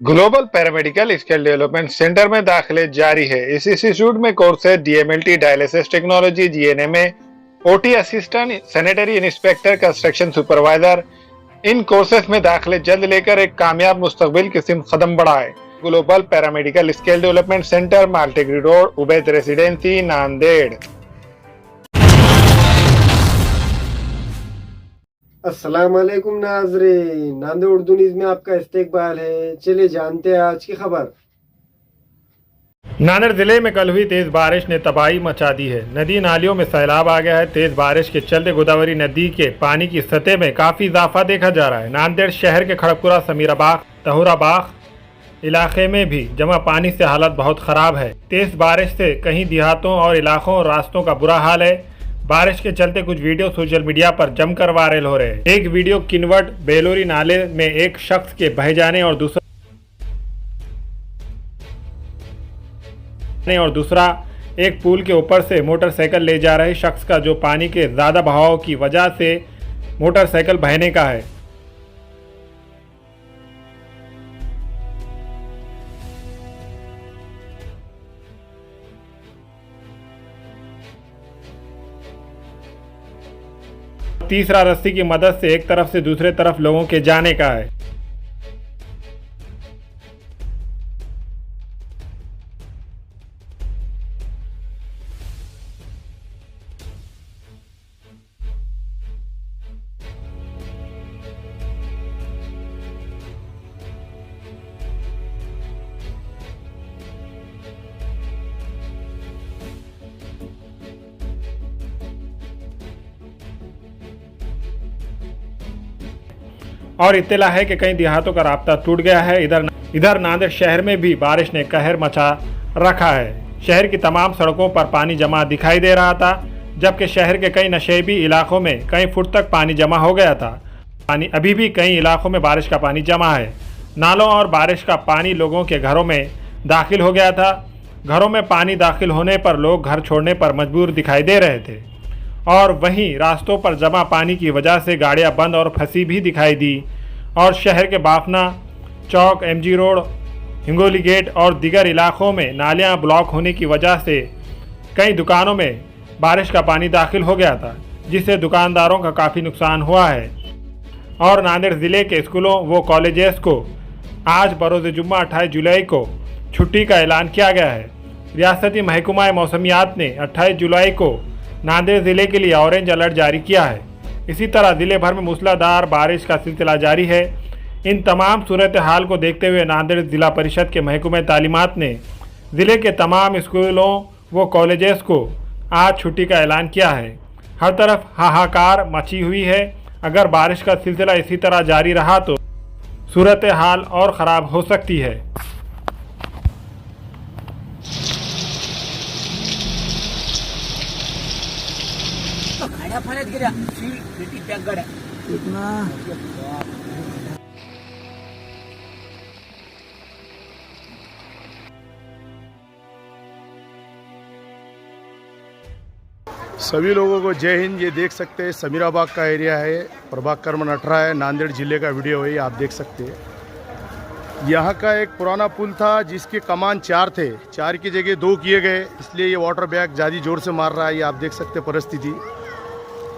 Global paramedical skill development centre में दाखिले जारी है। इस इंस्टीट्यूट में कोर्स है DMLT, dialysis technology, GNMA, OT assistant, sanitary inspector, construction supervisor. इन कोर्सेज में दाखिले जल्द लेकर एक कामयाब मुस्तकबिल की सिमत कदम बढ़ाए। Global paramedical skill development centre, Maltegari road, Ubaid residency, Nanded. अस्सलाम वालेकुम नाज़रीन, नांदेड़ उर्दू न्यूज़ में आपका इस्तकबाल है। चलिए जानते हैं आज की खबर। नांदेड़ जिले में कल हुई तेज बारिश ने तबाही मचा दी है। नदी नालियों में सैलाब आ गया है। तेज बारिश के चलते गोदावरी नदी के पानी की सतह में काफी इजाफा देखा जा रहा है। नांदेड़ शहर के खड़गपुरा, समीराबाग, तहुराबाग इलाके में भी जमा पानी से हालत बहुत खराब है। तेज बारिश से कहीं देहातों और इलाकों और रास्तों का बुरा हाल है। बारिश के चलते कुछ वीडियो सोशल मीडिया पर जमकर वायरल हो रहे हैं। एक वीडियो किनवट बेलोरी नाले में एक शख्स के बह जाने और दूसरा एक पुल के ऊपर से मोटरसाइकिल ले जा रहे शख्स का, जो पानी के ज्यादा बहाव की वजह से मोटरसाइकिल बहने का है। तीसरा रस्सी की मदद से एक तरफ से दूसरे तरफ लोगों के जाने का है। और इत्तला है कि कई देहातों का रास्ता टूट गया है। इधर नांदेड़ शहर में भी बारिश ने कहर मचा रखा है। शहर की तमाम सड़कों पर पानी जमा दिखाई दे रहा था, जबकि शहर के कई नशेबी इलाकों में कई फुट तक पानी जमा हो गया था। अभी भी कई इलाकों में बारिश का पानी जमा है। नालों और बारिश का पानी लोगों के घरों में दाखिल हो गया था। घरों में पानी दाखिल होने पर लोग घर छोड़ने पर मजबूर दिखाई दे रहे थे, और वहीं रास्तों पर जमा पानी की वजह से गाड़ियां बंद और फंसी भी दिखाई दी। और शहर के बाफना चौक, एमजी रोड, हिंगोली गेट और दीगर इलाकों में नालियां ब्लॉक होने की वजह से कई दुकानों में बारिश का पानी दाखिल हो गया था, जिससे दुकानदारों का काफ़ी नुकसान हुआ है। और नांदेड़ ज़िले के स्कूलों व कॉलेजेस को आज बरोज़ जुम्मा 28 जुलाई को छुट्टी का ऐलान किया गया है। रियासती महकमा मौसमियात ने 28 जुलाई को नांदेड़ ज़िले के लिए ऑरेंज अलर्ट जारी किया है। इसी तरह ज़िले भर में मूसलाधार बारिश का सिलसिला जारी है। इन तमाम सूरत हाल को देखते हुए नांदेड़ ज़िला परिषद के महकमा तालीमात ने ज़िले के तमाम स्कूलों व कॉलेजेस को आज छुट्टी का ऐलान किया है। हर तरफ हाहाकार मची हुई है। अगर बारिश का सिलसिला इसी तरह जारी रहा तो सूरत हाल और ख़राब हो सकती है। सभी लोगों को जय हिंद। ये देख सकते हैं समीराबाग का एरिया है, प्रभाग क्रमांक 18 है, नांदेड़ जिले का वीडियो है। ये आप देख सकते हैं यहाँ का एक पुराना पुल था जिसके कमान 4 थे, 4 की जगह 2 किए गए, इसलिए ये वाटर बैग ज़्यादा ज़ोर से मार रहा है। ये आप देख सकते हैं परिस्थिति।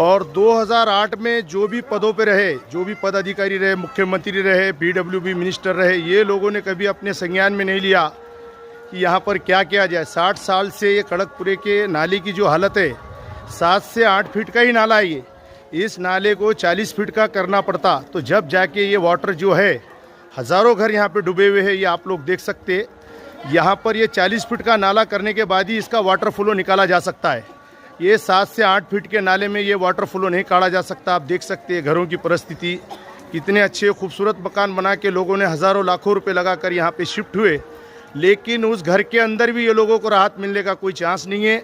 और 2008 में जो भी पदों पे रहे, जो भी पदाधिकारी रहे, मुख्यमंत्री रहे, पीडब्ल्यूडी मिनिस्टर रहे, ये लोगों ने कभी अपने संज्ञान में नहीं लिया कि यहाँ पर क्या किया जाए। 60 साल से ये खड़गपुरे के नाले की जो हालत है, 7 से 8 फीट का ही नाला है ये। इस नाले को 40 फीट का करना पड़ता, तो जब जाके ये वाटर जो है, हज़ारों घर यहाँ पे डूबे हुए हैं। ये आप लोग देख सकते हैं। यहाँ पर ये 40 फीट का नाला करने के बाद ही इसका वाटर फ्लो निकाला जा सकता है। ये 7 से 8 फीट के नाले में ये वाटर फ्लो नहीं काढ़ा जा सकता। आप देख सकते हैं घरों की परिस्थिति। कितने अच्छे खूबसूरत मकान बना के लोगों ने हज़ारों लाखों रुपए लगाकर यहाँ पे शिफ्ट हुए, लेकिन उस घर के अंदर भी ये लोगों को राहत मिलने का कोई चांस नहीं है।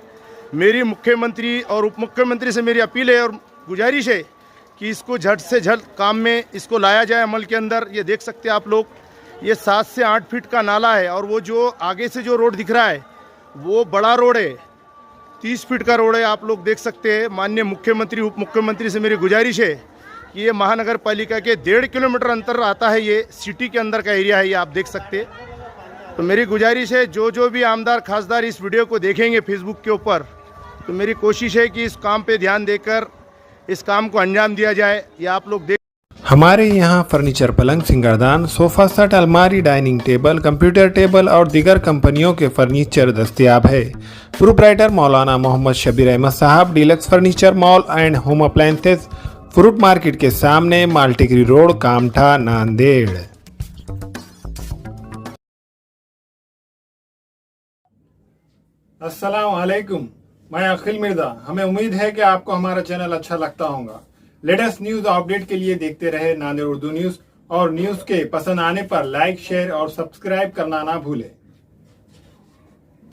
मेरी मुख्यमंत्री और उप मुख्यमंत्री से मेरी अपील है और गुजारिश है कि इसको झट से झट काम में इसको लाया जाए, अमल के अंदर। ये देख सकते हैं आप लोग, ये 7 से 8 फीट का नाला है, और वो जो आगे से जो रोड दिख रहा है वो बड़ा रोड है, 30 फीट का रोड है। आप लोग देख सकते हैं। माननीय मुख्यमंत्री, उप मुख्यमंत्री से मेरी गुजारिश है कि ये महानगर पालिका के 1.5 किलोमीटर अंतर आता है, ये सिटी के अंदर का एरिया है, ये आप देख सकते हैं। तो मेरी गुजारिश है, जो भी आमदार खासदार इस वीडियो को देखेंगे फेसबुक के ऊपर, तो मेरी कोशिश है कि इस काम पे ध्यान देकर इस काम को अंजाम दिया जाए। ये आप लोग देख, हमारे यहाँ फर्नीचर, पलंग, सिंगारदान, सोफा सेट, अलमारी, डाइनिंग टेबल, कंप्यूटर टेबल और दीगर कंपनियों के फर्नीचर दस्तयाब है। प्रोप्राइटर मौलाना मोहम्मद शबीर अहमद साहब, deluxe furniture mall and home appliances, fruit market के सामने, माल्टीगिरी रोड, कामठा, नांदेड़। अस्सलाम वालेकुम, मैं अखिल मिर्जा। हमें उम्मीद है कि आपको हमारा चैनल अच्छा लगता होगा। लेटेस्ट न्यूज अपडेट के लिए देखते रहे नांदेड़ उर्दू न्यूज, और न्यूज के पसंद आने पर लाइक, शेयर और सब्सक्राइब करना ना भूलें।